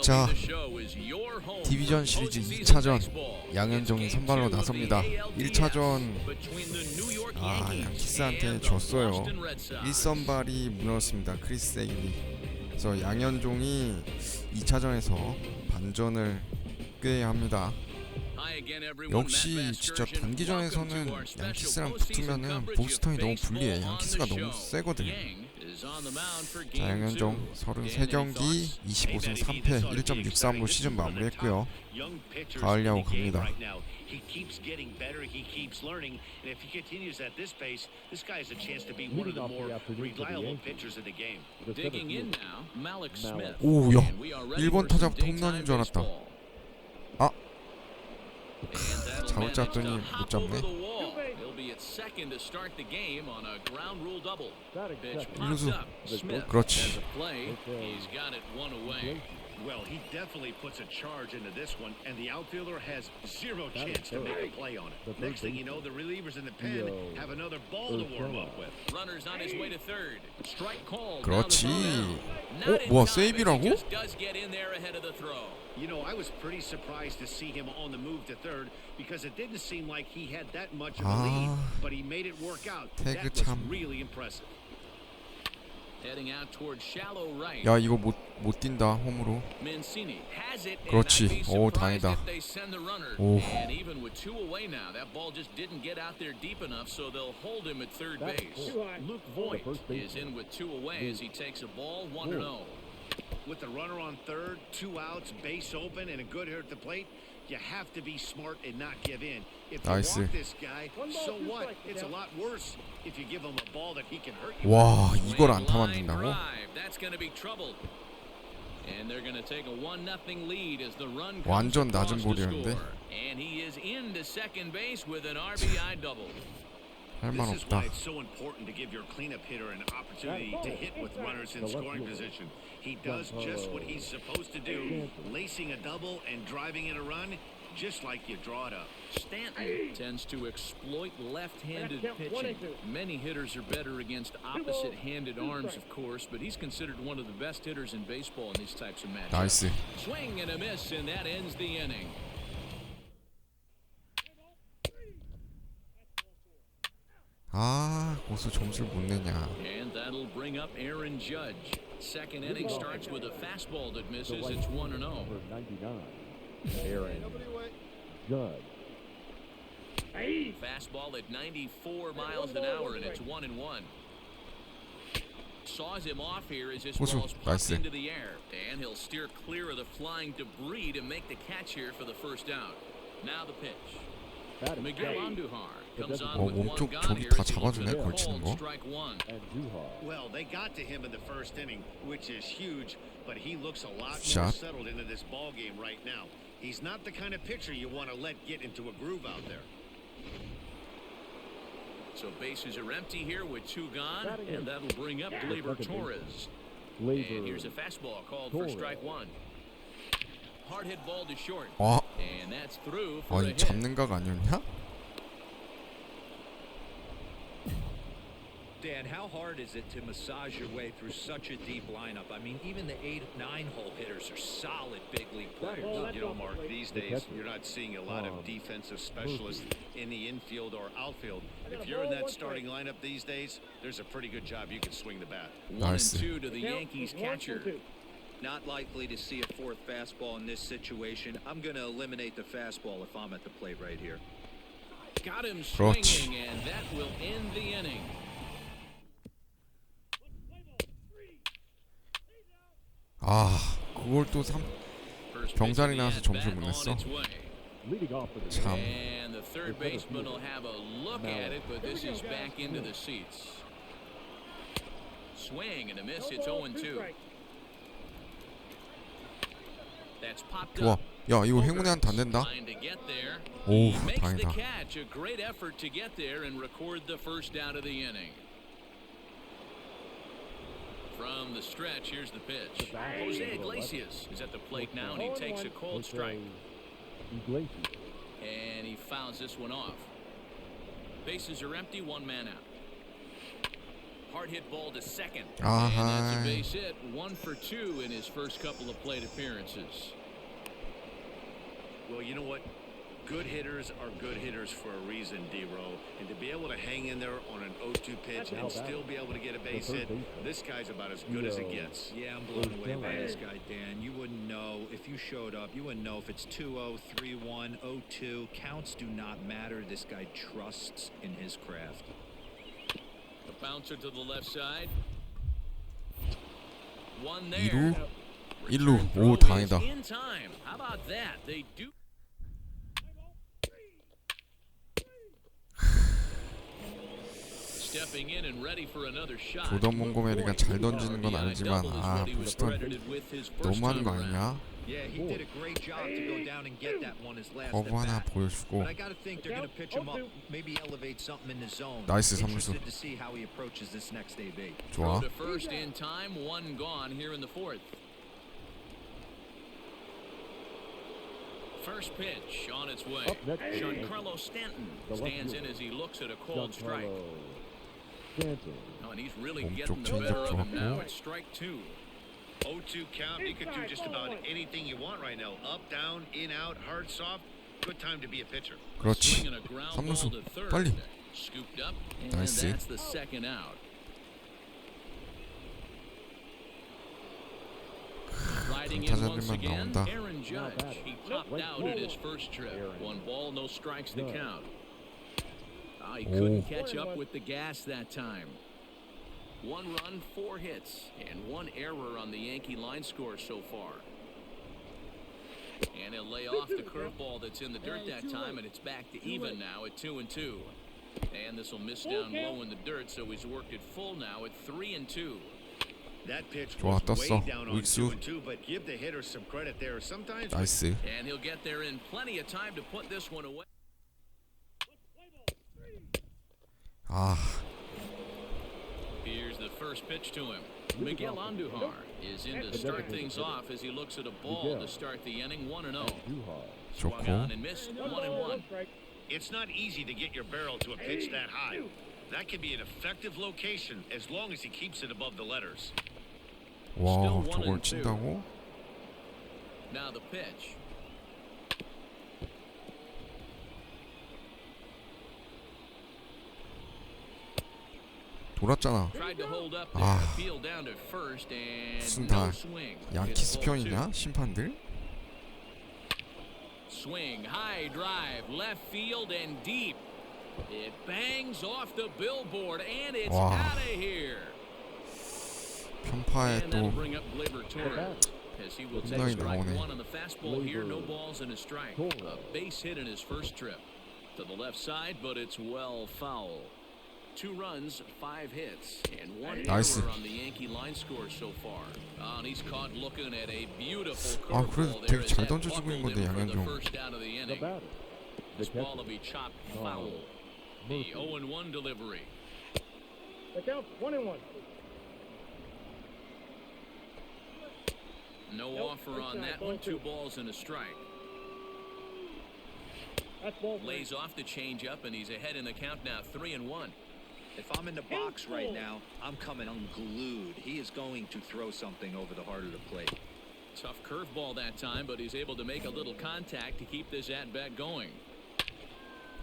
자, 디비전 시리즈 2차전 양현종이 선발로 나섭니다. 1차전 양키스한테 졌어요. 1선발이 무너졌습니다. 크리스 세일이. 그래서 양현종이 2차전에서 반전을 꾀해야 합니다. 역시 진짜 단기전에서는 양키스랑 붙으면은 보스턴이 너무 불리해. 양키스가 너무 세거든. 자, 양현종 33경기 25승 3패 1.63로 시즌 마무리했고요. 가을 야구 갑니다. 오야 1번 타자부터 홈런인 줄 알았다. 아 잘못 잡더니 못 잡네. 1루수 그렇지. Well, he definitely puts a charge into this one, and the outfielder has zero chance to make a play on it. Next thing you know, the relievers in the pen have another ball to warm up with. Runners on his way to third. Strike call. 그렇지. 뭐야 세이브라고? You know, I was pretty surprised to see him on the move to third because it didn't seem like he had that much of a lead, but he made it work out. That was really impressive. 야 이거 못 뛴다 홈으로. 그렇지. 오 다행이다. 오. With the runner on third, 2 outs, base open, and a good hitter at the plate, you have to be smart and not give in. If you walk this guy, so what? It's a lot worse if you give him a ball that he can hurt you. 와, 이걸 안타 만든다고? 완전 낮은 볼이었는데. This is why it's so important to give your cleanup hitter an opportunity to hit with runners in scoring position. He does just what he's supposed to do, lacing a double and driving in a run, just like you draw it up. Stanton tends to exploit left-handed pitching. Many hitters are better against opposite-handed arms, of course, but he's considered one of the best hitters in baseball in these types of matchups. 나이스. Swing and a miss, and that ends the inning. 고수 점수를 못 내냐. And that'll bring up Aaron Judge. Second inning starts with a fastball that misses. It's 1-0. Aaron Judge. Fastball at 94 miles an hour, and it's 1-1. Saws him off here as this ball's popped into the air, and he'll steer clear of the flying debris to make the catch here for the first out. Now the pitch. Miguel Andujar comes on with one gone here. 다 잡아주네 걸치는 거. Well, they got to him in the first inning, which is huge, but he looks a lot more settled into this ball game right now. He's not the kind of pitcher you want to let get into a groove out there. So bases are empty here with 2 gone, and that'll bring up Gleyber Torres. And here's a fastball called for strike 1. Hard hit ball to short. And that's through for a hit. 잡는 각 아니었냐? Dan, how hard is it to massage your way through such a deep lineup? I mean, even the 8, 9-hole hitters are solid big league players. You know, Mark, these days you're not seeing a lot of defensive specialists in the infield or outfield. If you're in that starting lineup these days, there's a pretty good job you can swing the bat. 1-2 to the Yankees catcher. Not likely to see a 4th fastball in this situation. I'm going to eliminate the fastball if I'm at the plate right here. Got him swinging, and that will end the inning. 그걸 또 병살이 나와서 점수를 못 냈어. 참. And the third baseman will have a look at it, but this is back into the seats. Swing and a miss. It's 0-2. That's popped 좋아. up. 야 이거 행운이한테 안 된다. 오 다행이다. Catch, a great effort to get there and record the first out of the inning. From the stretch, here's the pitch. Jose Iglesias is at the plate now, and he takes a cold strike. And he fouls this one off. Bases are empty, 1 man out. Hard hit ball to second. 아하. And that's a base hit. 1 for 2 in his first couple of plate appearances. Well, you know what? Good hitters are good hitters for a reason, D-Row. And to be able to hang in there on an 0-2 pitch and still be able to get a base hit, this guy's about as good as it gets. Yeah, I'm blown away by this guy, Dan. You wouldn't know if you showed up. You wouldn't know if it's 2-0, 3-1, 0-2. Counts do not matter. This guy trusts in his craft. The bouncer to the left side. One 2루. there. 1루. Return 오, throw is 다행이다. in time. How about that? They do. Stepping in and ready for another shot. 조던 몽고메리가 잘 던지는 건 알지만 아 보스턴 너무하는 거 아니냐? Yeah, he did a great job to go down and get that one his last 거부 하나 at bat. 보여주고. But I got to think they're going to pitch him up, maybe elevate something in the zone. 나이스 3루수. Interested to see how he approaches this next AB. 좋아. Throw to first in time, 1 gone here in the 4th. First pitch on its way. Giancarlo Stanton stands in as he looks at a cold strike. Oh, and he's really getting the better of him now. It's strike 2. 0-2 count. You can do just about anything you want right now. Up, down, in, out, hard, soft. Good time to be a pitcher. 그렇지. Swinging a ground ball 3루수 to third. 빨리. Scooped up, and 나이스. that's the second out. Riding in once 타자들만 again, 나온다. Aaron Judge. He topped out at his first trip. 1 ball, no strikes to count. He couldn't catch up with the gas that time. 1 run, 4 hits, and 1 error on the Yankee line score so far. And he'll lay off the curveball that's in the dirt that time, and it's back to even now at 2-2. And this will miss down low in the dirt, so he's worked it full now at 3-2. That pitch 좋아, was way 떴어. down on 우익수. 2-2, but give the hitter some credit there. Sometimes 나이스. And he'll get there in plenty of time to put this one away. 아 Here's the first pitch to him. Miguel Andujar is in to start things off as he looks at a ball to start the inning. 1-0. Swung on 좋고. and missed. 1-1. it's not easy to get your barrel to a pitch that high. That can be an effective location as long as he keeps it above the letters. 와 저걸 친다고? Now the pitch. 돌았잖아. Tried to hold up there. 아. Appeal down to first and 무슨 no 다 swing. 양키스 It's ball 2. 편이냐 심판들? Swing, high drive, left field and deep. It bangs off the billboard and it's 와. out of here. 편파에 And that'll 또 bring up Gleyber Torres as he will take 생각이 strike 나오네. 1 on the fastball here. No balls and a strike. A base hit in his first trip. To the left side, but it's well foul. 2 runs, 5 hits, and 1 나이스. error on the Yankee line score so far. And he's caught looking at a beautiful 아 그래도 curveball there 되게 as 잘 that 던져주고 buckled 있는 건데 him for the 양현종. first out of the inning. This ball will be chopped foul. The 0-1 delivery. The count 1-1. No offer on that one. 2 balls and a strike. That's ball. Lays off the changeup, and he's ahead in the count now. 3-1. If I'm in the box right now, I'm coming unglued. He is going to throw something over the heart of the plate. Tough curveball that time, but he's able to make a little contact to keep this at-bat going.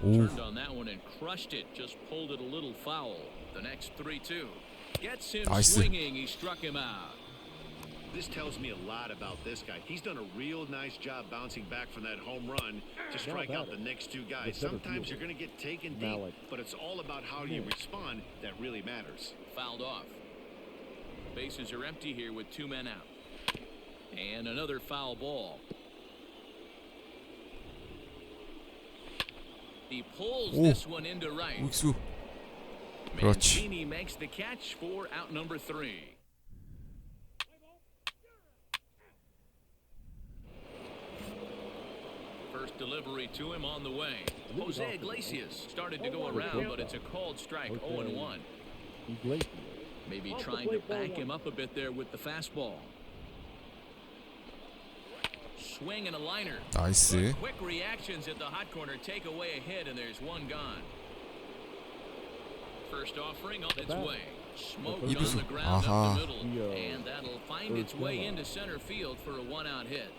오 Turned on that one and crushed it. Just pulled it a little foul. The next 3-2. Gets him 나이스. swinging. He struck him out. This tells me a lot about this guy. He's done a real nice job bouncing back from that home run to strike out the next 2 guys. Sometimes you're going to get taken deep, but it's all about how you respond that really matters. Fouled off. Bases are empty here with 2 men out. And another foul ball. He pulls 오. this one into right. 우익수. 그렇지. Mancini makes the catch for out number 3. First delivery to him on the way. Jose Iglesias started to go around, but it's a called strike. 0-1. Maybe trying to back him up a bit there with the fastball. Swing and a liner. 나이스. Quick reactions at the hot corner take away a hit, and there's 1 gone. First offering on its way. Smoked on 이루수. the ground up 아하. the middle, and that'll find its way into center field for a one-out hit.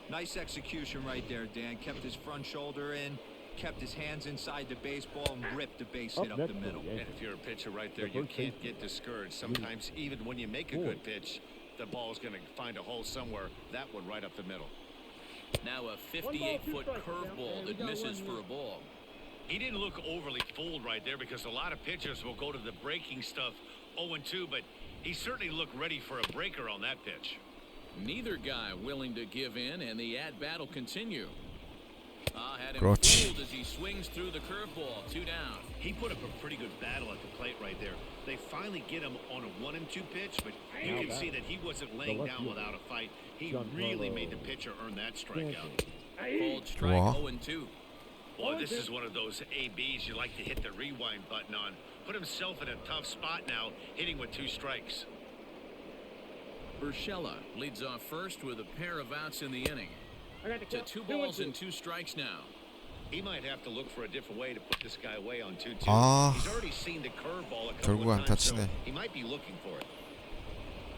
Nice execution right there, Dan. Kept his front shoulder in, kept his hands inside the baseball, and ripped the base hit up the middle. And if you're a pitcher right there, you can't get discouraged. Sometimes even when you make a good pitch, the ball's going to find a hole somewhere. That one right up the middle. Now a 58-foot curveball that misses for a ball. He didn't look overly fooled right there because a lot of pitchers will go to the breaking stuff 0-2, but he certainly looked ready for a breaker on that pitch. Neither guy willing to give in, and the at-bat will continue. Had him 그렇지. fooled as he swings through the curveball. 2 down. He put up a pretty good battle at the plate right there. They finally get him on a 1-2 pitch, but you can see that he wasn't laying down without a fight. He really made the pitcher earn that strikeout. Called strike Wow. 0-2. Boy, this is one of those ABs you like to hit the rewind button on. Put himself in a tough spot now, hitting with 2 strikes. Urshela leads off first with a pair of outs in the inning. To 2 balls and 2 strikes now. He might have to look for a different way to put this guy away on 2-2. 아. He's already seen the curveball a couple 결국 of times, so 안타치네. he might be looking for it.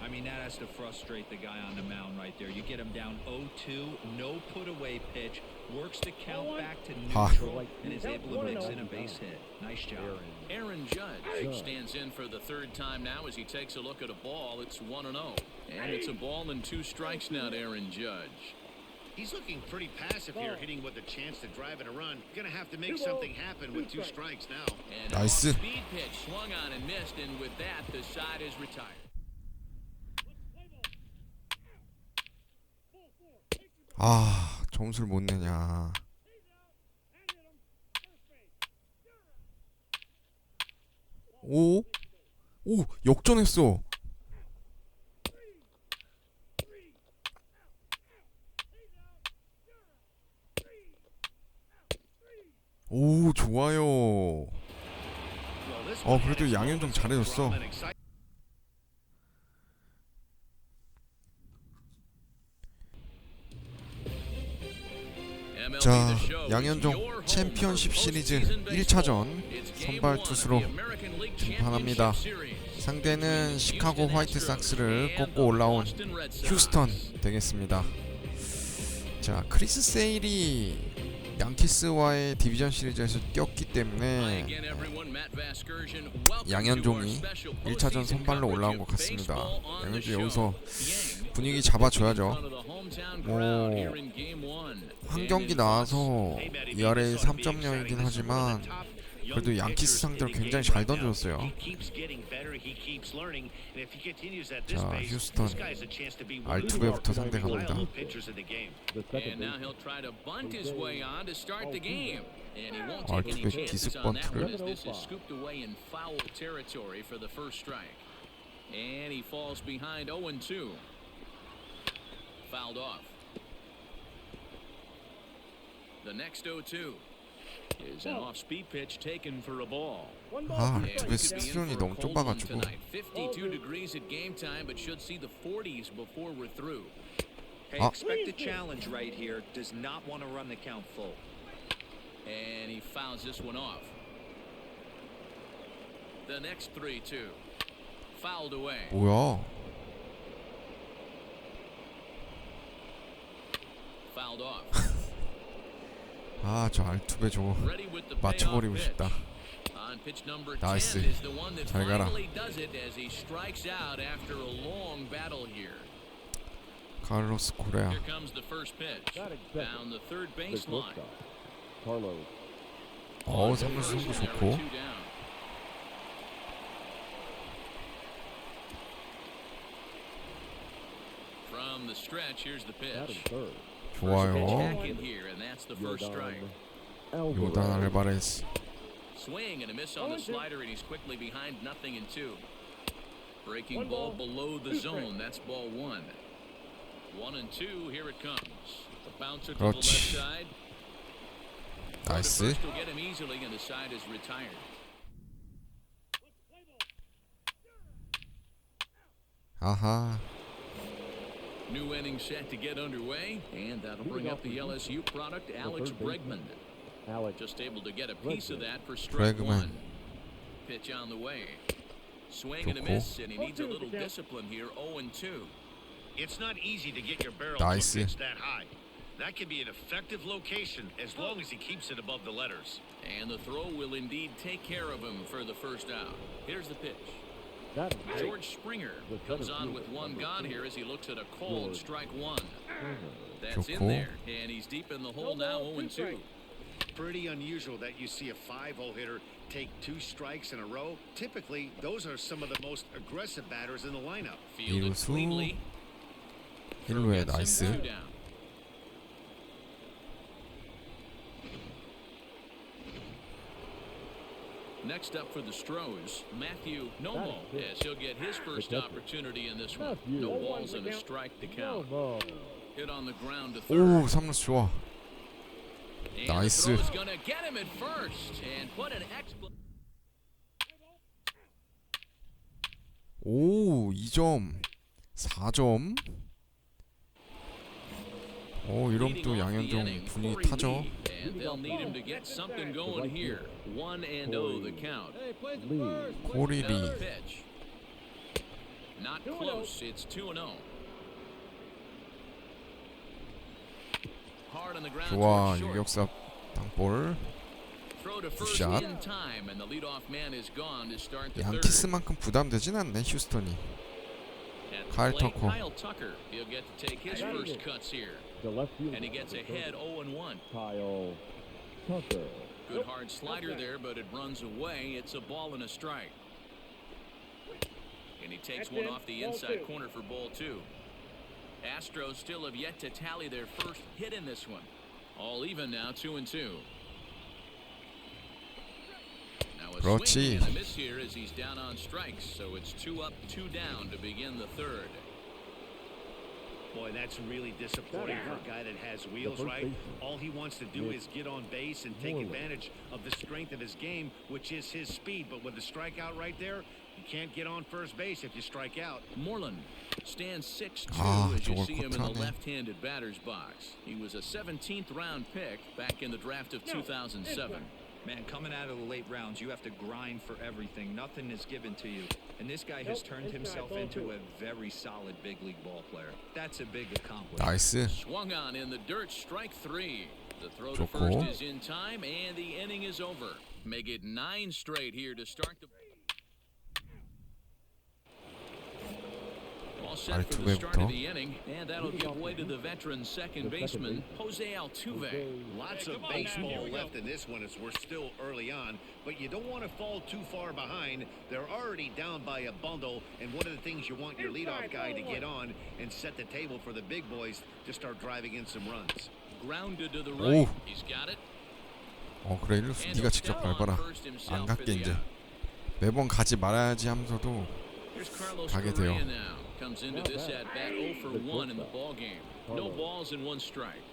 I mean, that has to frustrate the guy on the mound right there. You get him down 0-2, no put-away pitch, works the count back to neutral, and is able to mix in a base hit. Nice job. Aaron Judge stands in for the 3rd time now as he takes a look at a ball. It's 1-0. And it's a ball and 2 strikes now to Aaron Judge. He's looking pretty passive here, hitting with a chance to drive in a run. Gonna have to make something happen with 2 strikes now. And 나이스. speed pitch swung on and missed, and with that, the side is retired. 아, 점수를 못 내냐. 오? 오, 역전했어. 오, 좋아요. 그래도 양현종 잘해줬어. 자, 양현종 챔피언십 시리즈 1차전 선발 투수로 등판합니다. 상대는 시카고 화이트삭스를 꺾고 올라온 휴스턴 되겠습니다. 자, 크리스 세일이 양키스와의 디비전 시리즈에서 뛰었기 때문에 양현종이 1차전 선발로 올라온 것 같습니다. 양현종 여기서 분위기 잡아줘야죠. 한 경기 나와서 ERA 3.0이긴 하지만 그래도 양키스 상대로 굉장히 잘 던졌어요. 자, 휴스턴 알투베부터 상대 갑니다. 알투베 기습 번트를. Is an off-speed pitch taken for a ball. 아, 알투베 스트론이 너무 좁아가지고. 52 degrees at game time, but should see the 40s before we're through. Hey, expect a challenge right here. Does not want to run the count full. And he fouls this one off. The next 3-2. Fouled away. 뭐야? Fouled off. 아, 저 알투베 저거 맞춰버리고 싶다. 나이스. 잘 가라. 카를로스 코레아. 삼루수 승부 좋고. 좋아요. 요단 알바레스. Swing and a miss on the slider, and he's quickly behind 0-2. Breaking ball below the zone. That's ball 1. 1-2. Here it comes. The bouncer to the left side. 나이스. Will get him easily, and the side is retired. 아하. New inning set to get underway, and that'll bring up the LSU product, Alex Bregman. Just able to get a piece of that for strike Bregman. 1. pitch on the way. Swing and a miss, and he needs a little discipline here. 0-2. It's not easy to get your barrel Nice. to pitch that high. That can be an effective location as long as he keeps it above the letters. And the throw will indeed take care of him for the first out. Here's the pitch. George Springer comes on with one gone here as he looks at a called strike one. That's in there, and he's deep in the hole now. 0-2. Pretty unusual that you see a 5-hole hitter take 2 strikes in a row. Typically, those are some of the most aggressive batters in the lineup. Fielded 이루수. cleanly. 1루에 Gets him 나이스. 2 down. Next up for the Stros, Matthew Nomo, as he'll get his first opportunity in this one. No balls and a strike to count. Hit on the ground to third. 오 3루수 좋아. And 나이스. the throw's gonna get him at first and put an 오 2점 4점. 오 이러면 또 양현종 분위기 타죠. And they'll need him to get something going here. 1-0 the count. 코리리. Pitch. Not close. It's 2-0. Hard on the ground. 좋아 towards short. 유격사 땅볼. Throw to first 굿샷. in time, and the leadoff man is gone to start the third. 양키스만큼 부담되진 않네 휴스턴이. At the Kyle plate, Tucker. Kyle Tucker. He'll get to take his first cuts here. And he gets ahead 0-1. Kyle Tucker. Good hard slider there, but it runs away. It's a ball and a strike. And he takes one off the inside corner for ball 2. Astros still have yet to tally their first hit in this one. All even now, 2-2. Now a 그렇지. swing and a miss here as he's down on strikes, so it's 2 up, 2 down to begin the third. Boy, that's really disappointing for a guy that has wheels, right? All he wants to do is get on base and take advantage of the strength of his game, which is his speed. But with the strikeout right there, you can't get on first base if you strike out. Moreland stands 6'2" as you 저걸 see him in the 컷하네. left-handed batter's box. He was a 17th round pick back in the draft of 2007. Man, coming out of the late rounds, you have to grind for everything. Nothing is given to you. And this guy has turned himself into a very solid big league ball player. That's a big accomplishment. 나이스. Swung on in the dirt, strike 3. The throw to 좋고. first is in time, and the inning is over. Make it 9 straight here to start the... All set for the start of the inning, and that'll give way to the veteran second baseman, Jose Altuve. Lots of baseball left in this one as we're still early on, but you don't want to fall too far behind. They're already down by a bundle, and one of the things you want your leadoff guy to get on and set the table for the big boys to start driving in some runs. Grounded to the right. 오. He's got it. 그래 일루수 네가 직접 밟아라. 안 갈게 이제. 매번 가지 말아야지 하면서도 Here's Carlos 가게 Correa 돼요. now. Comes into this at bat 0 for 1 in the ball game. No balls and 1 strike.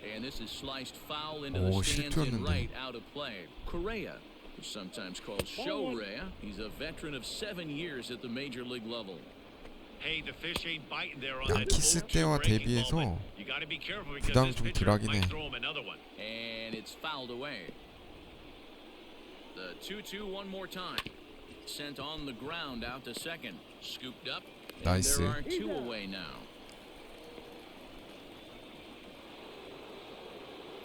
And this is sliced foul into the 오, stands in 실투였는데. right, out of play. Correa, who's sometimes called Show-Rea, he's a veteran of 7 years at the major league level. Hey, the fish ain't biting there on that 양키스 0-2 때와 breaking 대비해서 ball, but you got to be careful because 부담이 this 좀 pitcher 덜하긴 might 해. throw him another one. And it's fouled away. The 2-2 one more time. Sent on the ground out to second. Scooped up. And 나이스. there are 2 away now.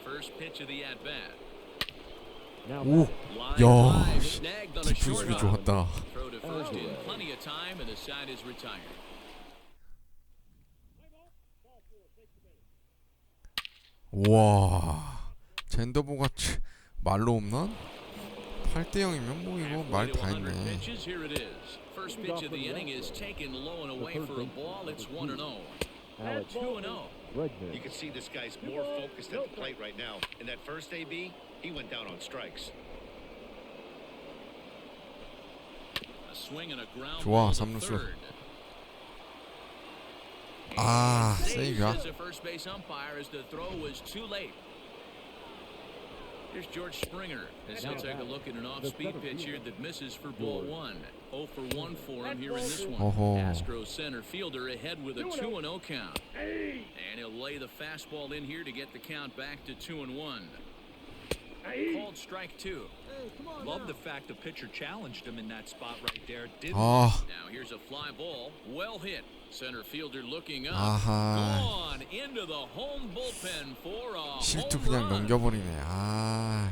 First pitch of the at-bat. 오, Line 야, drive snagged on a 깊은 short 수비 hop. 좋았다. Throw to first in plenty of time, and the side is retired. 와, 젠더보가 말로 홈런? 8대 0이면 뭐 이거 말 다 Halfway to 100 했네. pitches, here it is. First pitch of the inning is taken low and away for a ball. It's 1-0. 2-0. You can see this guy's more focused at the plate right now. In that first AB, he went down on strikes. A swing and a ground 좋아, ball to 3루수. third. 아, Saves 세이브야. as a first base umpire as the throw was too late. Here's George Springer as he'll take a look at an off-speed pitch here that misses for ball 1. 0 for 1 for him here in this one. 어허. Astros center fielder ahead with a 2-0 count. And he'll lay the fastball in here to get the count back to 2-1. Called strike two. Love the fact the pitcher challenged him in that spot right there. Didn't 아, Now here's a fly ball. Well hit. Center fielder looking up. 아하. Gone into the home bullpen for a 실투 home 그냥 run. 넘겨버리네. 아,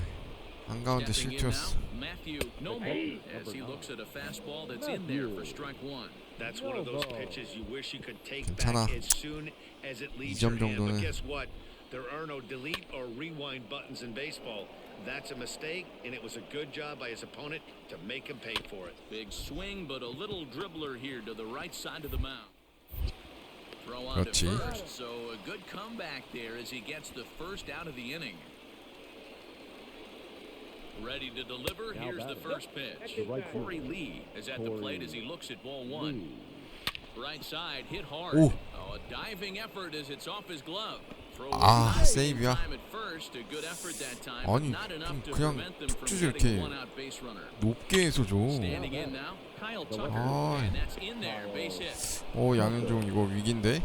한가운데 Stepping in 실투였어. now, Matthew Noble as he looks at a fastball that's in there for strike one. That's one of those pitches you wish you could take 괜찮아. back as soon as it leaves 2점 your hand. But 정도는. guess what? There are no delete or rewind buttons in baseball. That's a mistake, and it was a good job by his opponent to make him pay for it. Big swing, but a little dribbler here to the right side of the mound. Throw on to 그렇지. first, so a good comeback there as he gets the first out of the inning. Ready to deliver. Here's the first pitch. Corey Lee is at the plate as he looks at ball one. Right side hit hard. 오. Oh, a diving effort as it's off his glove. Throw 아, was 세이브야. time at first, a good effort that time, but 아니, not enough to 그냥 prevent them from 툭주지 getting 이렇게 one out base runner. 높게 해서 줘. Standing in now, Kyle Tucker, 아. and that's in there, base hit. 양현종 이거 위기인데?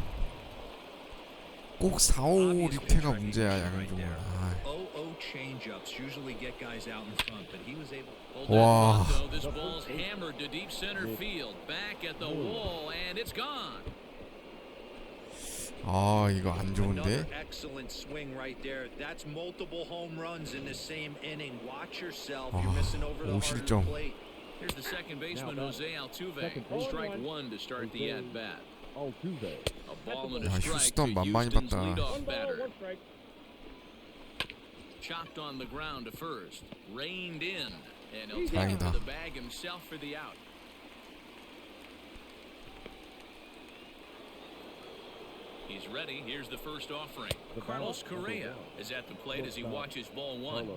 꼭 4, 5, 6회가 문제야, 양현종은. 아, 0-0 changeups usually get guys out in front, but he was able. Hold Wow. that thought, though. This ball's hammered to deep center field. Back at the wall, and it's gone. 아, 이거 안 Another 좋은데? excellent swing right there. That's multiple home runs in the same inning. Watch yourself. 아, You're missing over the heart of the 50점. plate. Here's the second baseman, Jose Altuve. Strike one to start the at-bat. Altuve. A ball and a 야, strike 휴스턴 to 만만히 Houston's 봤다. leadoff batter. Chopped on the ground to first. Reined in. And he'll take it to 다행이다. the bag himself for the out. He's ready. Here's the first offering. Carlos Correa is at the plate as he watches ball one.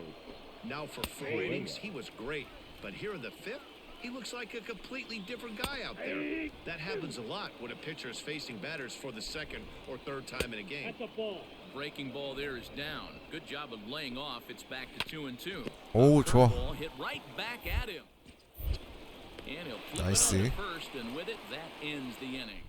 Now for 4 innings, he was great. But here in the 5th, he looks like a completely different guy out there. That happens a lot when a pitcher is facing batters for the second or third time in a game. Breaking ball there is down. Good job of laying off. It's back to 2-2. 오, 좋아. Ball hit right back at him. And he'll flip 나이스. it on to first, and with it, that ends the inning.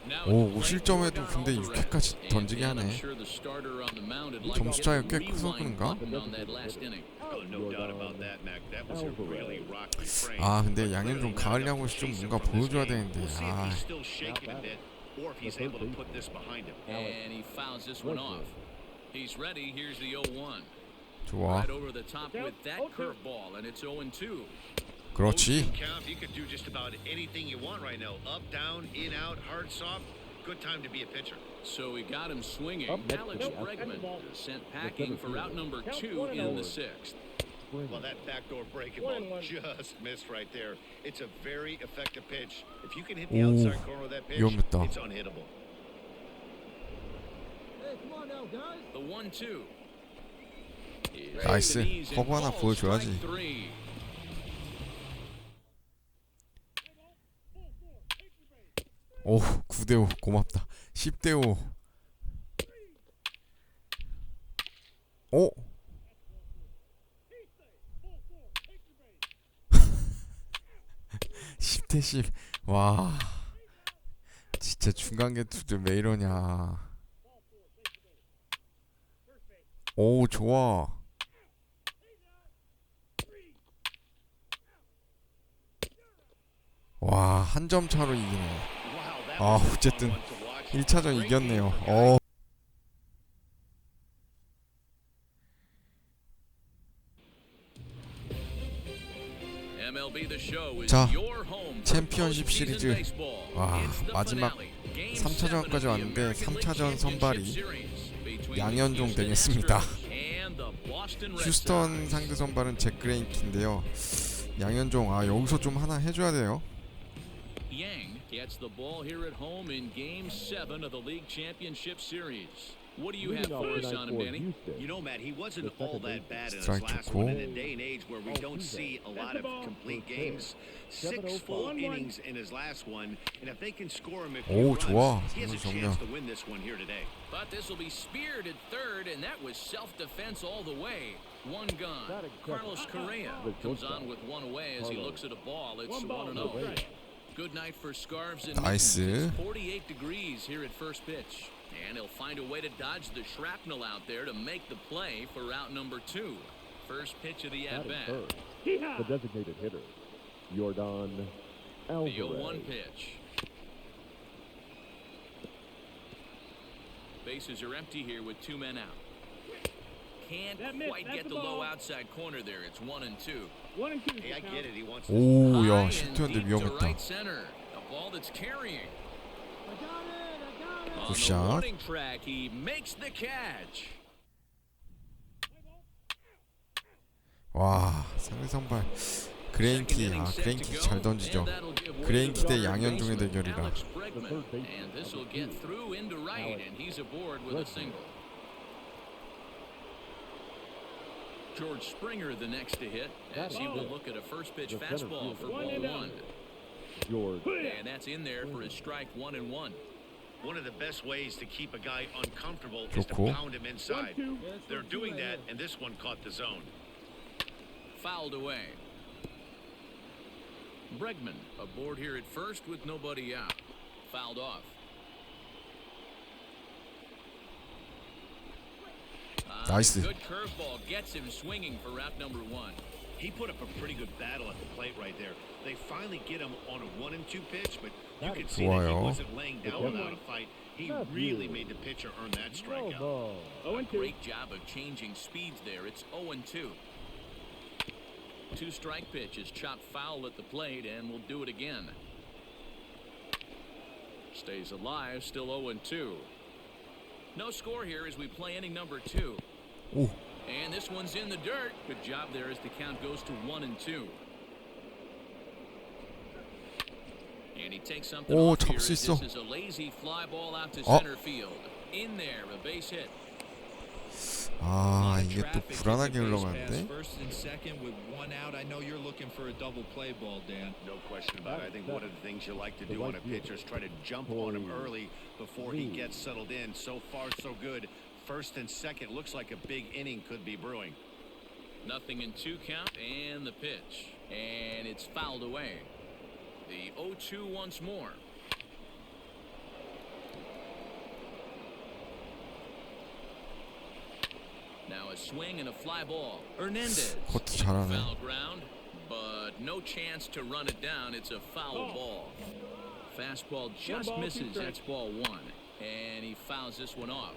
Now 오, it's 5실점에도 근데 6회까지 던지게 and I'm 하네. sure the starter on the mound would like 점수 to 차이가 hit 꽤 the 커서 rewind 그런가? button on that last inning. Oh, no doubt about that, Mac. That was a really rocky frame. 아, 근데 양현종 가을 야구에서 좀 뭔가 보여줘야 되는데. We'll see if 아, he's still shaking a bit or if he's able to put this behind him. And he fouls this one off. He's ready. Here's the 0-1. 좋아. Right over the top with that curveball, and it's 0-2. 그렇지. Count, you could do just about anything you want right now. Up, down, in, out, hard, soft. Good time to be a pitcher. So he got him swinging. Alex Bregman sent packing for out number 2 in the 6th. Well, that backdoor breaking ball just missed right there. It's a very effective pitch. If you can hit the 오, outside corner of that pitch, 위험했다. it's unhittable. The 1-2. 나이스. 커브 하나 보여줘야지. 오, 9대5 고맙다. 10대5. 오. 10대10. 와. 진짜 중간 개투들 왜 이러냐. 오, 좋아. 와, 한 점 차로 이기네. 아, 어쨌든 1차전 이겼네요. 자, 챔피언십 시리즈. 와, 마지막 3차전까지 왔는데 3차전 선발이 양현종 되겠습니다. 휴스턴 상대 선발은 잭 그레인키인데요. 양현종, 아, 여기서 좀 하나 해줘야 돼요. Yang gets the ball here at home in Game 7 of the League Championship Series. What do you have for us on him, Danny? You know, Matt, he wasn't all that bad in his Strike last 좋고. one in a day and age where we don't see a lot of complete games. 6 full innings in his last one, and if they can score him a few 오, 좋아. runs, he has a 정말 chance 정면. to win this one here today. But this will be speared at third, and that was self-defense all the way. One gone. Carlos Correa comes on with one away as he looks at a ball. It's 1-0. Good night for scarves and 나이스. mittens. It's 48 degrees here at first pitch. And he'll find a way to dodge the shrapnel out there to make the play for out number 2. First pitch of the at-bat. The designated hitter, Jordan Alvarez. The 0-1 pitch. Bases are empty here with 2 men out. Can't quite get the low outside corner there. It's 1-2. Hey, I get it. He wants to 오, 야, High and 실투였는데 deep to 위험했다. right center. A ball that's carrying. On the 굿샷. warning track, he makes the catch. 와, 상대 선발 그레인키. 아, 그레인키 잘 던지죠. 그레인키 대 양현종의 대결이라. Alex Bregman. And this will get through into right, and he's aboard with a single. George Springer the next to hit as he will look at a first pitch fastball for ball 1. George. And that's in there for his strike 1-1. One of the best ways to keep a guy uncomfortable is to 좋고. pound him inside. They're doing that, and this one caught the zone. Fouled away. Bregman aboard here at first with nobody out. Fouled off. 나이스. Good curveball gets him swinging for route number 1. He put up a pretty good battle at the plate right there. They finally get him on a 1-2 pitch, but you could see that he 좋아요. wasn't laying down without a fight. He really made the pitcher earn that strikeout. A great job of changing speeds there. It's 0-2. 2 strike pitches chopped foul at the plate, and we'll do it again. Stays alive, still 0-2. No score here as we play inning number 2. 오, And this one's in the dirt. Good job there as the count goes to 1-2. And he takes something 오, off here 잡을 as 수 있어. this is a lazy fly ball out to 어? center field. In there, a base hit. 아, 이게 또 불안하게 흘러가는데. First and second with 1 out. I know you're looking for a double play ball, Dan. No question about it. I think one of the things you like to do on a pitcher is try to jump on him early before he gets settled in. So far, so good. First and second looks like a big inning could be brewing. Nothing in 2 count, and the pitch. And it's fouled away. The 0-2 once more. Now a swing and a fly ball. Hernandez. 그것도 잘하네. Foul ground, but no chance to run it down. It's a foul ball. Fastball just misses. That's ball 1. And he fouls this one off.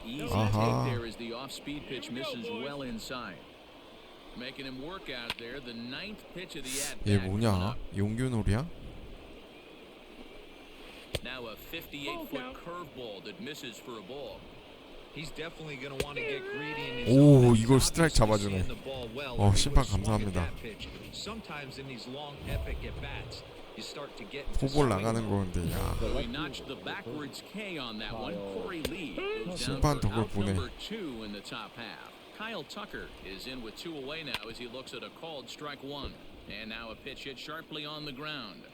Easy Uh-huh. take there as the off-speed pitch misses well inside. Making him work out there. The 9th pitch of the 얘 at-bat. 뭐냐? 용규놀이야? Now a 58-foot curveball that misses for a ball. He's definitely going to want to get greedy in his 오, zone. 이걸 스트라이크 잡아주네. Seeing the ball well. 심판 He was swung at 감사합니다. that pitch. Sometimes in these long epic at bats, you start to get 포볼 나가는 거는데, 야. So he notched the backwards K on that one. Corey Lee goes down 심판 for 덕을 out 보네. number 2 in the top half. Kyle Tucker is in with 2 away now as he looks at a called strike 1. And now a pitch hit sharply on the ground.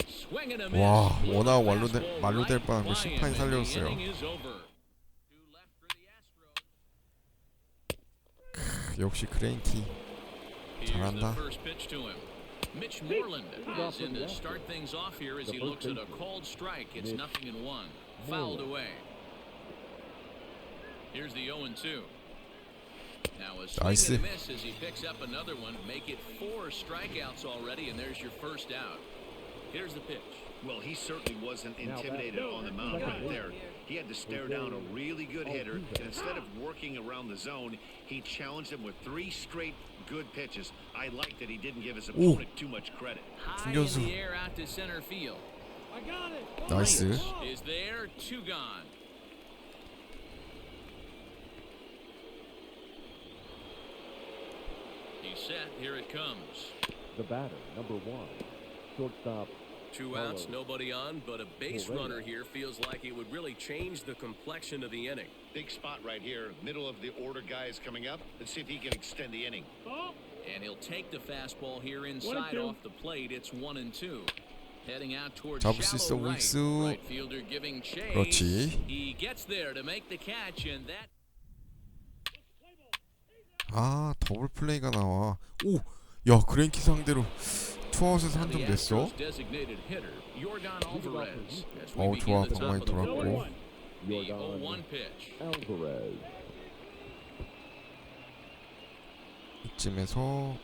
Swing and a miss. 와, With a 워낙 fastball 만료될 right 바람에 by him, 심판이 and the 살려줬어요. inning is over. 2 left for the Astros. 역시 그레인키. Here's the 잘한다. first pitch to him. Mitch Moreland is in to start things off here as he looks at a called strike. It's 0-1. Fouled away. Here's the 0-2. Now a swing 나이스. and a miss as he picks up another one. Make it 4 strikeouts already, and there's your first out. Here's the pitch. Well, he certainly wasn't intimidated on the mound right there. He had to stare down a really good hitter, and instead of working around the zone, he challenged him with 3 straight good pitches. I like that he didn't give his opponent too much credit. High in 중견수. the air out to center field. 나이스. Is there, 2 gone. He's set. Here it comes. The batter, number 1, shortstop. 2 outs, nobody on, but a base runner here feels like it would really change the complexion of the inning. Big spot right here. Middle of the order guy is coming up. Let's see if he can extend the inning. And he'll take the fastball here inside off the plate. It's 1-2. Heading out towards 잡을 수 있어, shallow right. 우익수. Right fielder giving chase. 그렇지. He gets there to make the catch, and that. 아, 더블 플레이가 나와. 오, 야, 그레인키 상대로 투아웃에서 한 점 The 냈어. Astros designated hitter, Yordan Alvarez. As we 어우, begin 좋아. the top 방망이 of the 돌았고. fourth. The Yordan 0-1 pitch. Alvarez. 이쯤에서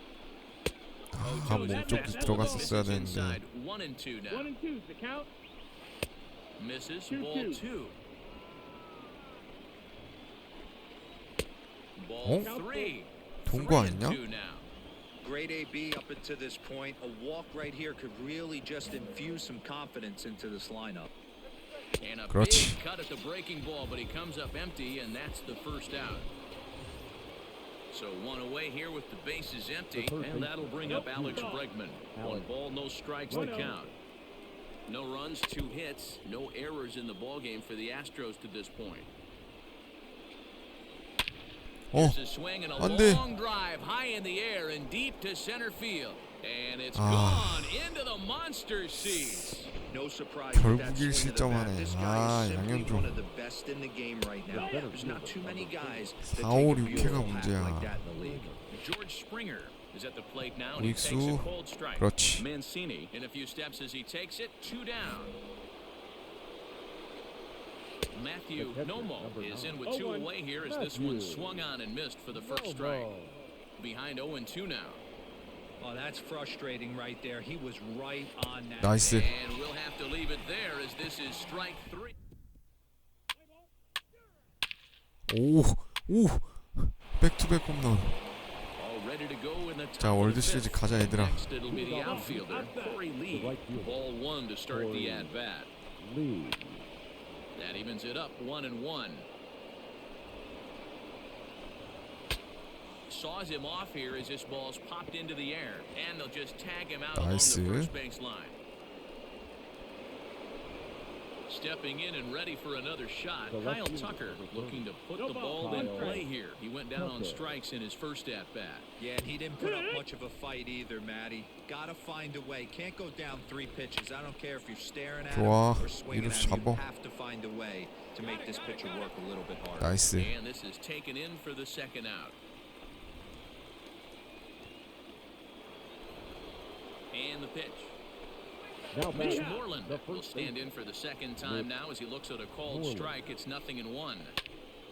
아, 몸 쪽이 Fastball 들어갔었어야 misses 되는데. inside. 1-2 now. 1-2's the count. Misses. 2-2. Ball 2. 어? Ball 3. 동거 아니냐? 3-2 now. Great AB up until this point. A walk right here could really just infuse some confidence into this lineup. And a 그렇지. big cut at the breaking ball, but he comes up empty, and that's the first out. So one away here with the bases empty, and that'll bring up Alex Bregman. 1 ball, no strikes to count. No runs, 2 hits, no errors in the ballgame for the Astros to this point. Here's a swing and a 안 돼. long drive high in the air and deep to center field. And it's 아. gone into the monster seats. No surprise. 결국 1실점하네. 아, 양현종. One of the best in the game right now. There's not too many guys that 4, take 5, a 6회가 beautiful hat 문제야. like that in the league. George Springer is at the plate now, and he takes a 우익수. cold strike. 그렇지. Mancini in a few steps as he takes it, 2 down. Matthew Nomo is in with 2 away here as this one swung on and missed for the first strike. Behind 0-2 now. Oh, that's frustrating right there. He was right on that. 나이스. And we'll have to leave it there as this is strike 3. 오, 오, 백투백 홈런. All ready to go in the top 자, of 월드 the 시리즈 fifth. 가자 얘들아. Next it'll be the outfielder, Corey Lee. Ball 1 to start the at-bat. Lee. That evens it up 1-1. Saws him off here as this ball's popped into the air, and they'll just tag him out along the 나이스. first base line. Stepping in and ready for another shot, Kyle Tucker looking to put the ball in play here. He went down on strikes in his first at-bat. Yeah, and he didn't put up much of a fight either, Matty. Gotta find a way. Can't go down 3 pitches. I don't care if you're staring at him 좋아. or swinging at 이루스 him. You 잡어. have to find a way to make this pitcher work a little bit harder. 나이스. And this is taken in for the second out. And the pitch. Now Mitch batting, Moreland the will first stand baseman. in for the second time now as he looks at a called strike. It's 0-1.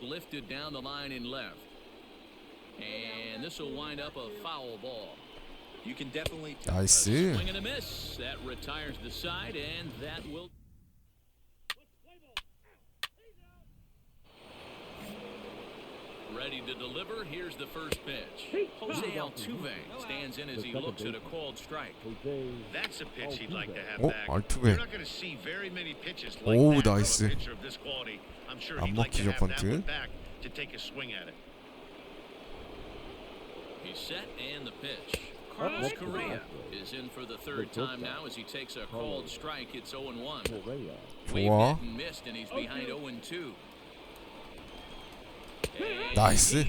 Lifted down the line in left. And this will wind up a foul ball. You can definitely tell. 나이스. Swing and a miss. That retires the side, and that will. Ready to deliver. Here's the first pitch. Jose Altuve stands in as he looks at a called strike. Jose That's a pitch he'd like to have 어, back. 알투베. You're not going to see very many pitches like 오우, that from 나이스. a pitcher of this quality. I'm sure 안 he'd like to 먹히죠, have that 번트. one back to take a swing at it. He's set and the pitch. Carlos Correa is in for the third time now as he takes a called strike. It's 0-1. Correa. Waved 좋아. it and missed, and he's behind 0-2. 나이스.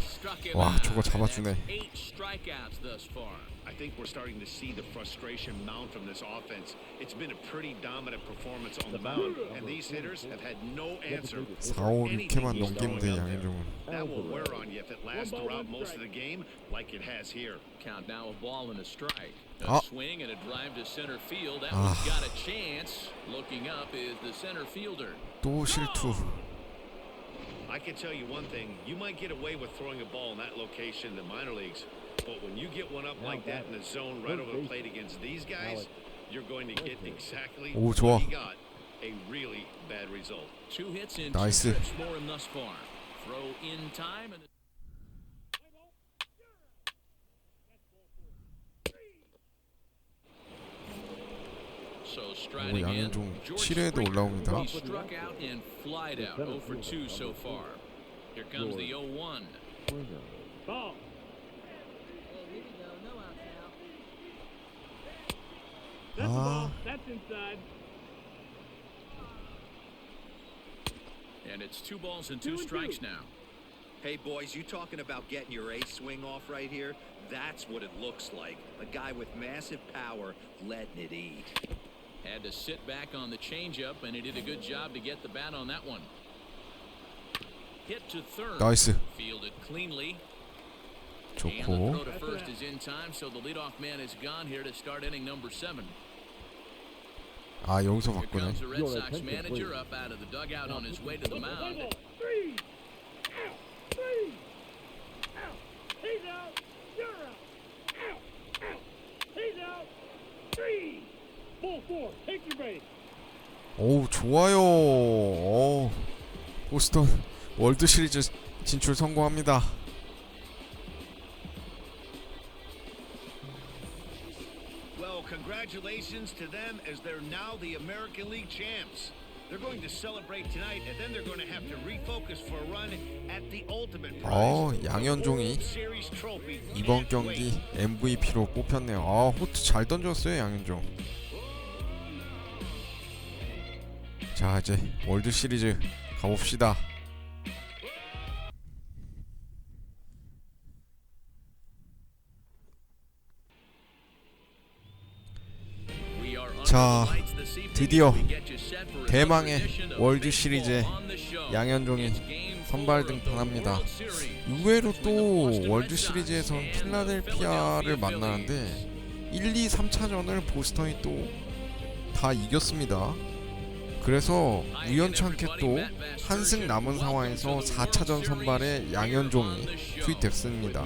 와, 저거 잡아주네. 8 strikeouts thus far. I think we're starting to see the frustration mount from this offense. It's been a pretty dominant performance on the mound, and these hitters have had no answer 4, for 5, anything 6회만 he's 넘기면 throwing 돼, out there. 양현종은. That will wear on you if it lasts throughout most of the game like it has here. Count now a ball and a strike. A Ah. swing and a drive to center field. That Ah. one's got a chance. Looking up is the center fielder. 또 실투. I can tell you one thing, you might get away with throwing a ball in that location in the minor leagues, but when you get one up like that in the zone right over the plate against these guys, you're going to get exactly 오, what 좋아. he got, a really bad result. 2 hits in 나이스. 2 trips for him thus far. Throw in time and so 오, striding in. 양현종 George 7회에도 Springer. 올라옵니다. He struck out and flied out 0 for 2 so far. Here comes the 0-1. Springer. Ball. That's the ball. 아, That's inside. And it's 2 balls and 2 strikes now. Hey, boys, you talking about getting your ace swing off right here? That's what it looks like. A guy with massive power letting it eat. Had to sit back on the changeup, and he did a good job to get the bat on that one. Hit to third. 나이스. Fielded cleanly. And the 좋고. throw to first is in time, so the leadoff man is gone here to start inning number 7. 아 여기서 Here 바꾸네. comes the Red Sox manager up out of the dugout on his way to the mound. Three. Out. Three. Out. He's out. You're out. Out. Out. He's out. Three. Full four. Take your base. 오 좋아요. 보스턴 월드 시리즈 진출 성공합니다. Well, congratulations to them as they're now the American League champs. They're going to celebrate tonight, and then they're going to have to refocus for a run at the ultimate prize. 양현종이 Series trophy. 이번 경기 MVP로 뽑혔네요. 호투 잘 던졌어요 양현종. 자 이제 월드 시리즈 가봅시다. 자 드디어 대망의 월드 시리즈에 양현종이 선발 등판합니다. 의외로 또 월드 시리즈에선 필라델피아를 만나는데 1, 2, 3차전을 보스턴이 또 다 이겼습니다. 그래서 우연찮게 또 한승 남은 상황에서 4차전 선발에 양현종이 투입됐습니다.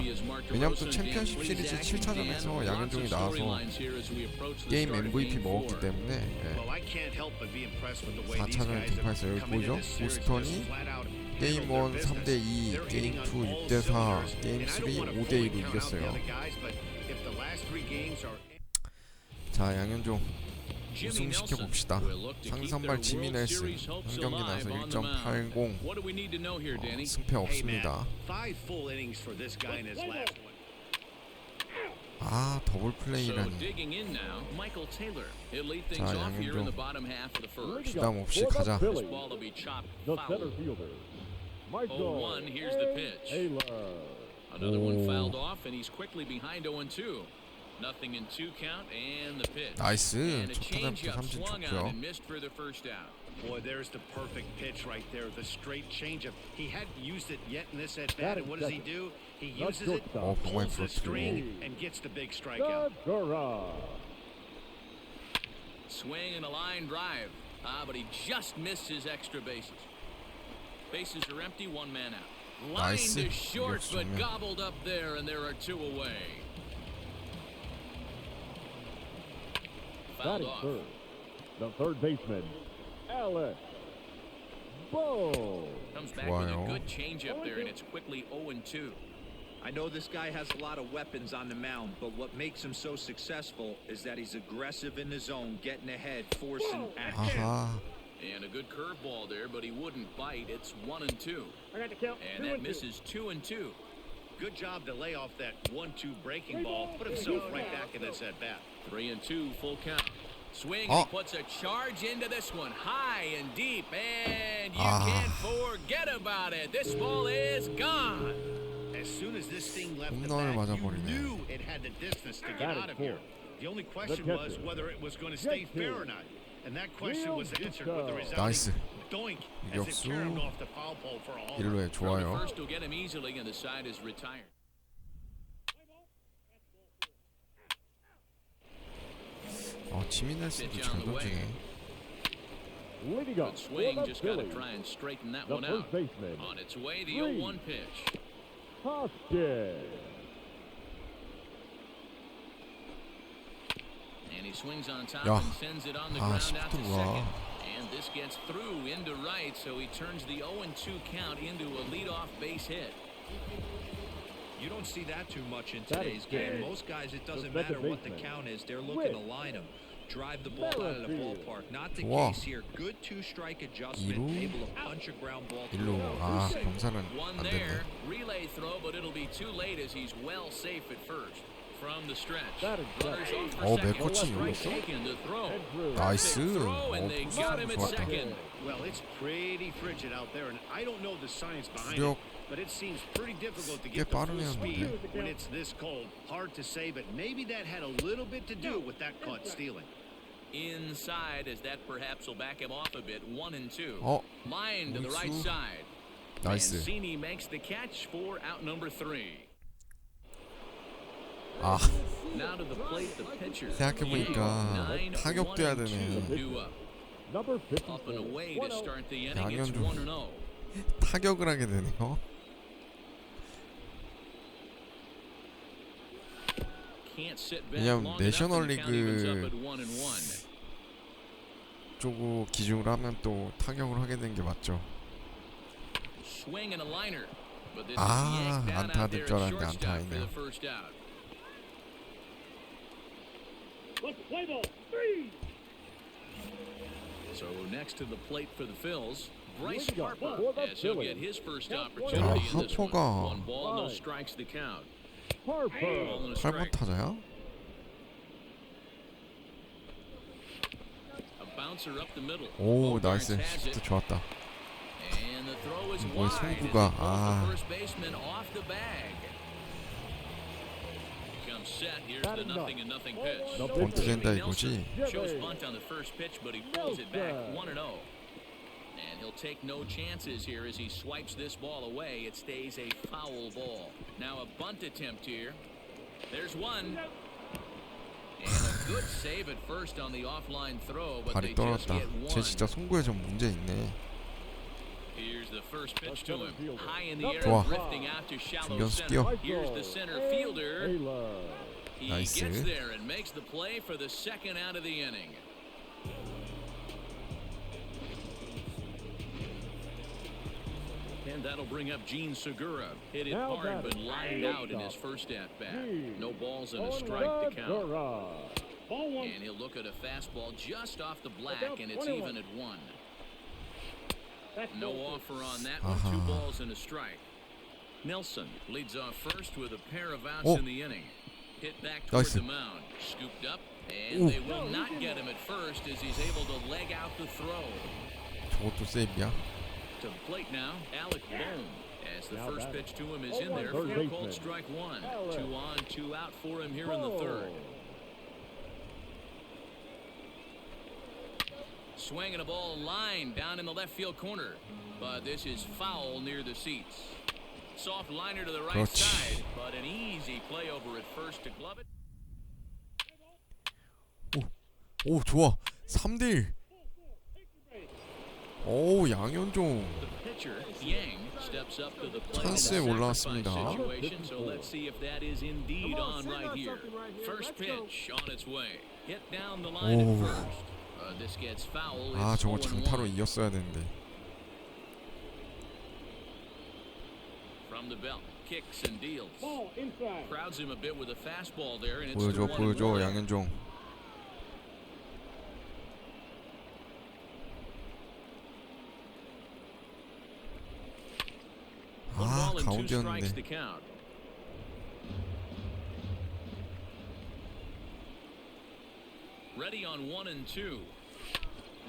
왜냐면 또 챔피언십 시리즈 7차전에서 양현종이 나와서 게임 MVP 먹었기 때문에 4차전에 등판했어요. 여기 보이죠? 보스턴이 게임 1 3대2, 게임 2 6대4, 게임 3 5대2로 이겼어요. 자 양현종 우승시켜 봅시다. 상선발 지미 넬슨 한 경기 나서 1.80 승패 없습니다. 아 더블 플레이라니. 자 양현종 부담 없이 가자. The center fielder, Michael Another one fouled off, and he's quickly behind 0-2. Nothing in 2 count, and the pitch. 나이스. And a 첫 타점부터 changeup 삼진 swung on 좋고요. and missed for the first out. Boy, there's the perfect pitch right there. The straight changeup. He hadn't used it yet in this at bat. And what does he do? He uses it, pulls the string, and gets the big strikeout. Swing and a line drive. But he just missed his extra bases. Bases are empty, 1 man out. Line 나이스. to short, but 이겼으면. gobbled up there, and there are 2 away. Fouled batting off. third, the third baseman, Alex Bow. Comes back with a 좋아요. good changeup there, and it's quickly 0-2. I know this guy has a lot of weapons on the mound, but what makes him so successful is that he's aggressive in the zone, getting ahead, forcing action. 아하. And a good curveball there, but he wouldn't bite. It's 1-2. I got the count. And that misses 2-2. Good job to lay off that 1-2 breaking ball. Put himself right back in this at bat. 3-2, full count. Swing, Oh. he puts a charge into this one, high and deep, and you Ah. can't forget about it. This ball is gone. As soon as this thing left the 홈런을 bat, you 맞아버리네. knew it had the distance to get Batted out of here. fourth. The only question The was catcher. whether it was going to stay Gets fair him. or not. And that question was answered with the 나이스. resounding doink as it 유격수. carried him off the foul pole for a home run. 1루에 Throw to 좋아요. first will get him easily, and the side is retired. 지미 넬슨도 잘 던지네. Leading Good up for swing, the just got to Phillies, try and straighten that the one first out. baseman, On its way, the Three. 0-1 pitch. Hoskins. And he swings on top 야. and sends it on the 아, ground out to 시프트구나. second. And this gets through into right, so he turns the 0-2 count into a leadoff base hit. You don't see that too much in That is today's game. good. Most guys, it doesn't The second matter what the baseman. count is. They're looking to Whip. line him. Drive the ball out of the Merrifield. ballpark. Not the 좋아. case here. Good 2-strike adjustment. 2루. Able to punch a ground ball. 1루. 아 경사는 One 안 there, 됐네. relay throw, but it'll be too late as he's well safe at first. From the stretch, That is runners off for 어, second. 맥코치 Strike 이겼어? taken to throw. Andrew. 나이스. Perfect throw, and they 투수 got him at 좋았다. second. Well, it's pretty frigid out there, and I don't know the science behind 구력 it, but it seems pretty difficult to 꽤 get the full 빠르네요, speed 근데. when it's this cold. Hard to say, but maybe that had a little bit to do with that caught stealing. Inside, as that perhaps will back him off a bit. 1-2. 어 Line to the right 우익수. side. 나이스. Mancini makes the catch for out number 3. 아, Now to the plate, the pitcher. 생각해보니까 타격도 해야 되네. Due up. Number Up and 54. away to start the inning. It's 양현종 1-0. 타격을 하게 되네요. Can't sit back 왜냐면 long enough and the count evens up 내셔널리그 at 1-1. 쪽으로 기준으로 하면 또 타격을 하게 되는 게 맞죠. Swing and a liner. But this is 아, yanked down 안타 out there 될 줄 at 알았는데 안타 shortstop for 아니네요. the first out. Let's play ball. 3. So next to the plate for the Phils, Bryce Here we go. Harper, For the as he'll get Phillies. his first Count opportunity in this one. 하퍼가 1 ball, no Right. strikes to count. Harper. Ball and a 8번 strike. 타자야? A bouncer up the middle. 오, Bogarts 나이스. has 시프트 it. 좋았다. And the throw is 뭐야, wide. 송구가. As he pulls 아. the first baseman off the bag. Comes set. Here's the 0-0 pitch. 번트 된다 이거지? Shows bunt on the first pitch, but he pulls it back 1-0. And he'll take no chances here as he swipes this ball away. It stays a foul ball. Now a bunt attempt here. There's one. And a good save at first on the offline throw, but they 발이 just 떨어졌다. get one. 쟤 진짜 송구에 좀 문제 있네. Here's the first pitch to him. High in the air, 좋아. drifting out to shallow 중견수 center. 뛰어. Here's the center fielder. Taylor. He 나이스. gets there and makes the play for the second out of the inning. And that'll bring up Gene Segura. Hit it Now hard, but batting. lined out in his first at-bat. Gene No balls and a strike to count. Segura. Ball 1. And he'll look at a fastball just off the black, About and it's 21. even at 1. That's No ball offer on that one. 2 Uh-huh. balls and a strike. Nelson leads off first with a pair of outs Oh. in the inning. Hit back toward Nice. the mound. Scooped up, and Ooh. they will not get him at first as he's able to leg out the throw. 저것도 세이브야? To the plate now, Alec Bohm. As the Now first batting. pitch to him is in there Third for a called baseman. strike 1. Alec 2 on, 2 out for him here in the third. Swinging a ball line down in the left field corner. But this is foul near the seats. Soft liner to the right 그렇지. side, but an easy play over at first to glove it. 오, 좋아. 3대1. 오, 양현종. The pitcher, Yang, steps up to the plate in a 찬스에 올라왔습니다. sacrifice situation, so let's see if that is indeed on right here. First pitch on its way. Hit down the line 오. at first. This gets foul. 아, It's 저거 0-1. 장타로 이었어야 되는데. From the belt, kicks and deals. Ball inside. Crowds him a bit with a fastball there, and it's 보여줘, 2-1. 보여줘, 양현종. One 아, ball and 2 strikes to 가운데였는데. count. Ready on 1 and 2.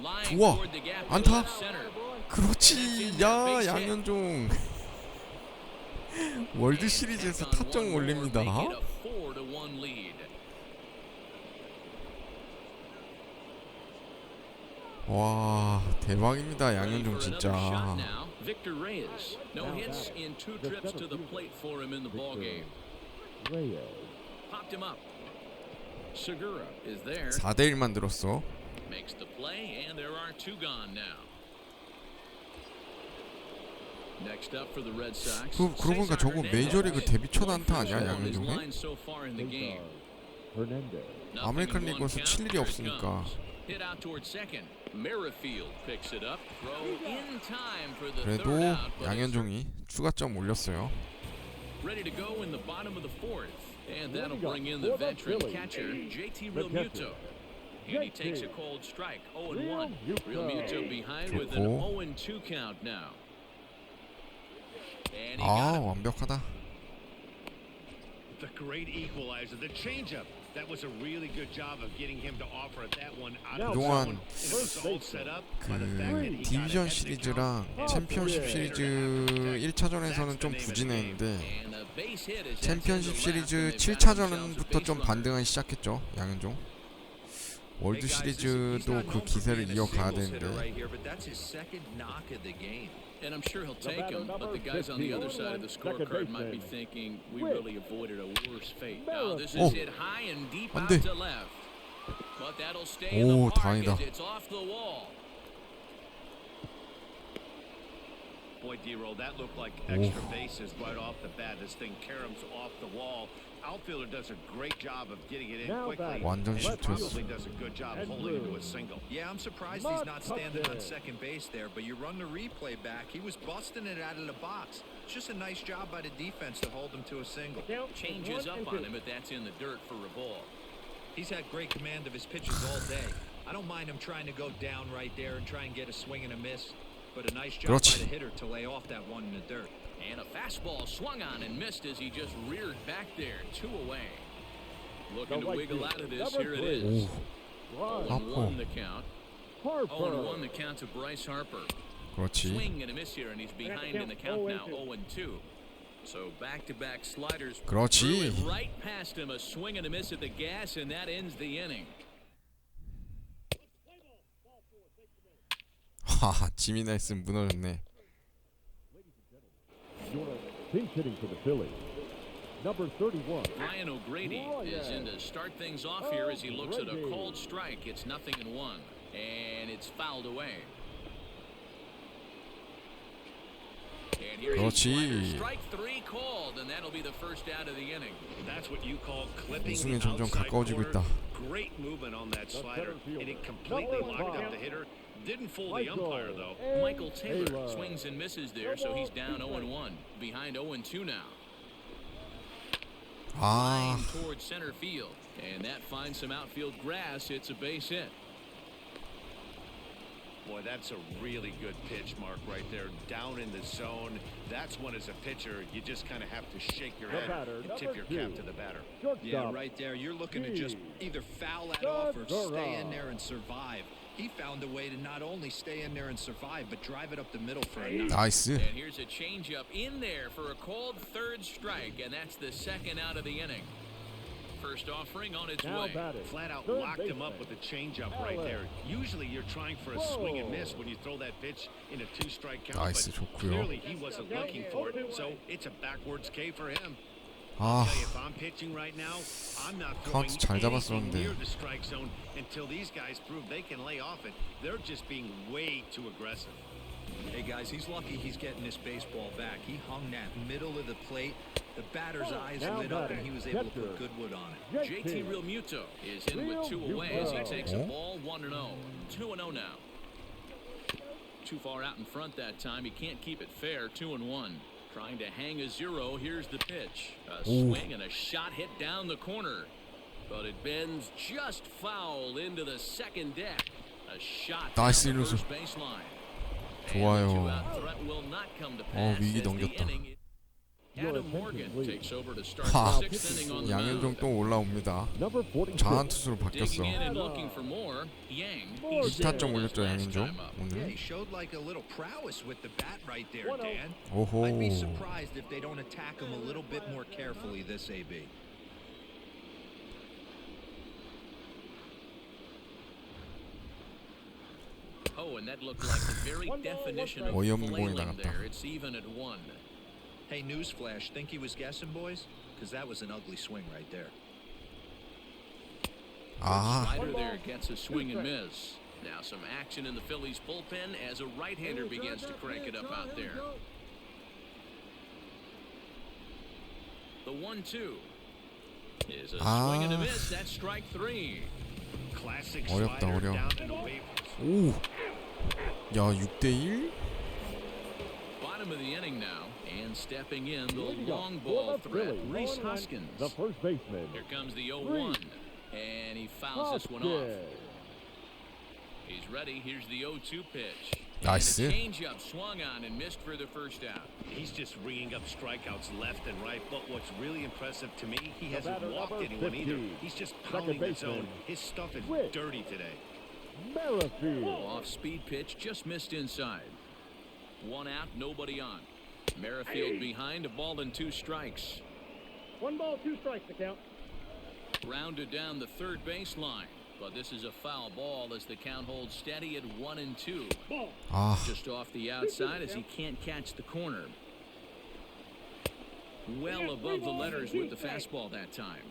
Line 좋아. toward the gap to 안타. left center. 그렇지. 야, 양현종. 월드 시리즈에서 타점 올립니다. Make it a 4-1 lead. 와, 대박입니다. Ready 양현종 for another shot 진짜. now. Victor Reyes. No hits in 2 trips to the plate for him in the ball game. Reyes. Popped him up. Segura is there. 4대1 만들었어. Makes the play, and there are 2 gone now. Next up for the Red Sox. 그러고 보니까 저거 메이저리그 데뷔 첫 안타 아니야, 양현종이? So far in the game. Hernandez. 아메리칸 리그에서 칠 일이 없으니까. Hit out toward second. Merrifield picks it up. Throw in time for the 그래도 third out. but it's 양현종이 추가점 올렸어요. ready to go in the bottom of the fourth. And Here that'll we go. bring in the For the veteran Phillies. catcher, JT The Realmuto. And he JT. takes a cold strike, 0-1. Realmuto. Realmuto behind with an 좋고. 0-2 count now. And he 아, got it. 완벽하다. The great equalizer, the changeup. That was a really good job of getting him to offer it that one out of the 그동안 zone. It was all set up by the 그 fact that he got 디비전 ahead of the 시리즈랑 count. 챔피언십 시리즈 1차전에서는 좀 부진했는데 And the base hit is 챔피언십 that's in the left, 시리즈 and they've got 7차전부터 themselves a 좀 base runner. 반등하기 시작했죠, 양현종. 월드 시리즈도 그 기세를 이어가야 되는데. And I'm sure he'll take him, but the guys on the other side of the scorecard might be thinking we really avoided a worse fate. Now this is hit high and deep out to left. But that'll stay in the park as it's off the wall. Boy, D-Roll, that looked like extra bases right off the bat. This thing caroms off the wall. Outfielder does a great job of getting it in quickly. 완전 And 쉽였어. probably does a good job holding it to a single. Yeah, I'm surprised he's not standing on second base there, but you run the replay back. He was busting it out of the box. It's just a nice job by the defense to hold him to a single. Changes up on him, but that's in the dirt for a ball. He's had great command of his pitches all day. I don't mind him trying to go down right there and try and get a swing and a miss, but a nice job by the hitter to lay off that one in the dirt. And a fastball swung on and missed as he just reared back there, 2 away. Looking to wiggle out of this, here it is. 0-1 the count. 0-1 the count to Bryce Harper. 그렇지. Swing and a miss here, and he's behind in the count now, 0-2. So back-to-back sliders. 그렇지. Threw it right past him, a swing and a miss at the gas, and that ends the inning. 하하, 지미 나이슨 무너졌네. Pinch hitting for the Phillies. Number 31. Ryan O'Grady is in to start things off here as he looks at a called strike. It's 0-1, and it's fouled away. And here's strike 3 called, and that'll be the first out of the inning. That's what you call clipping 우승에 the 점점 outside 가까워지고 corner. 있다. Great movement on that slider, and it completely locked up the hitter. Didn't fool the umpire though. Michael Taylor swings and misses there, so he's down 0-1, behind 0-2 now. Flying towards center field, and that finds some outfield grass. It's a base hit. Boy, that's a really good pitch, Mark, right there. Down in the zone. That's when, as a pitcher, you just kind of have to shake your head and tip your cap to the batter. Yeah, right there. You're looking to just either foul that off or stay in there and survive. He found a way to not only stay in there and survive, but drive it up the middle for a knock. 나이스. And here's a changeup in there for a called third strike, and that's the second out of the inning. First offering on its way. Flat out locked him up with a changeup right there. Usually you're trying for a swing and miss when you throw that pitch in a 2-strike count, 나이스, but 좋고요. clearly he wasn't looking for it, so it's a backwards K for him. I'll tell you, if I'm pitching right now, I'm not throwing 카운트 잘 anything 잡았었는데. near the strike zone until these guys prove they can lay off it. They're just being way too aggressive. Hey guys, he's lucky he's getting this baseball back. He hung that middle of the plate. The batter's eyes lit up and he was able to put good wood on it. JT Realmuto is in with 2 away as he takes a ball 1-0. 2-0 now. Too far out in front that time. He can't keep it fair. 2-1. Trying to hang a 0. Here's the pitch. A swing and a shot hit down the corner. But it bends just foul into the second deck. A shot down the first baseline. 좋아요. 위기 넘겼다. Adam Morgan takes over to start 하, the 6th inning on the 양현종 mound. 또 올라옵니다. 자한 투수로 바뀌었어. Digging in and looking for more. Yang. 2타점 올렸죠, 양현종 Yeah, 오늘. he showed like a little prowess with the bat right there, Dan. 오호. I'd be surprised if they don't attack him a little bit more carefully this AB. Oh, and that looked like the very definition of 어이없는 공이 flailing 나갔다. there. It's even at 1. Hey, newsflash, think he was guessing, boys? Because that was an ugly swing right there. Slider there gets a swing and miss. Now some action in the Phillies bullpen as a right-hander begins to crank it up out there. The 1-2 is a swing and a miss. That's strike 3. Classic 어렵다, slider 어려워. down and away. 오. 야, 6대1? Bottom of the inning now, and stepping in the long ball threat, Rhys Hoskins. The first baseman. Here comes the 0-1, and he fouls this one off. He's ready. Here's the 0-2 pitch. 나이스. And a changeup swung on and missed for the first out. He's just ringing up strikeouts left and right, but what's really impressive to me, he hasn't walked anyone either. He's just pounding the zone. His stuff is dirty today. Off-speed pitch, just missed inside. 1 out, nobody on. Merrifield behind, a ball and 2 strikes. 1 ball, 2 strikes to count. Rounded down the third baseline. But this is a foul ball as the count holds steady at 1-2. Ball. 아, Just off the outside as he can't catch the corner. Well above the letters with the fastball that time.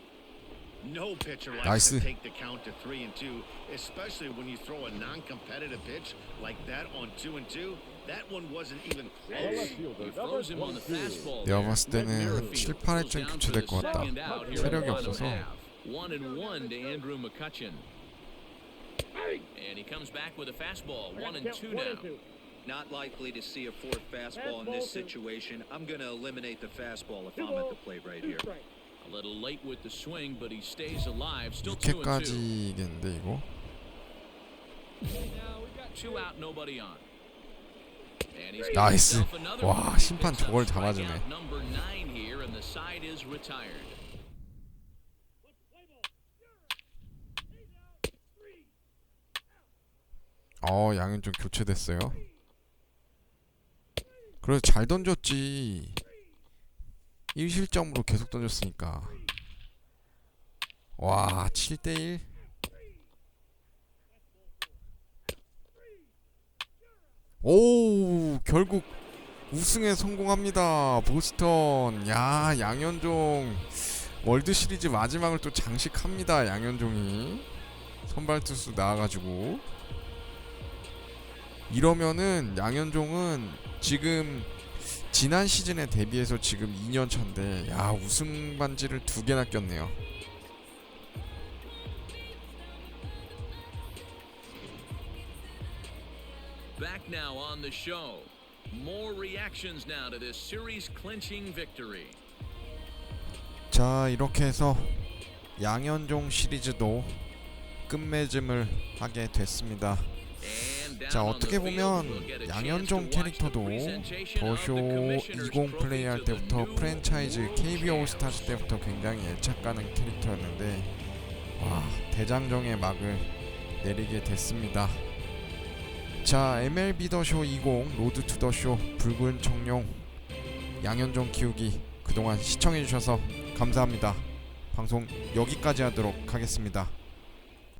No pitcher likes Nice. to take the count to 3-2, especially when you throw a non-competitive pitch like that on 2-2. That one wasn't even close. He throws him on the fastball. 내가 there. 봤을 때는 한 7, 8회쯤 교체될 것 같다. Second out here 체력이 in the bottom 없어서. half. 1-1 to Andrew McCutchen. And he comes back with a fastball. 1-2 now. Not likely to see a fourth fastball in this situation. I'm going to eliminate the fastball if I'm at the plate right here. A little late with the swing, but he stays alive. Still 2-2. 6회까지겠는데 이거? Now we got 2 out, nobody on. And he's 나이스. got himself another 와, one. 심판 Picks up 저걸 잡아주네. strikeout number 9 here, and the side is retired. 양현종 교체됐어요. 그래도 잘 던졌지. 1실점으로 계속 던졌으니까. 와, 7대1. 오, 결국 우승에 성공합니다. 보스턴. 야, 양현종 월드 시리즈 마지막을 또 장식합니다. 양현종이 선발 투수 나와가지고. 이러면은 양현종은 지금 지난 시즌에 대비해서 지금 2년 차인데, 야, 우승 반지를 2개나 꼈네요. Back now on the show. More reactions now to this series clinching victory. 자, 이렇게 해서 양현종 시리즈도 끝맺음을 하게 됐습니다. 자, 어떻게 보면 양현종 캐릭터도 더쇼 20 플레이할 때부터 프랜차이즈 KBO 올스타즈 때부터 굉장히 애착 가는 캐릭터였는데, 와, 대장정의 막을 내리게 됐습니다. 자, MLB 더쇼 20 로드 투 더쇼 붉은 청룡 양현종 키우기 그동안 시청해주셔서 감사합니다. 방송 여기까지 하도록 하겠습니다.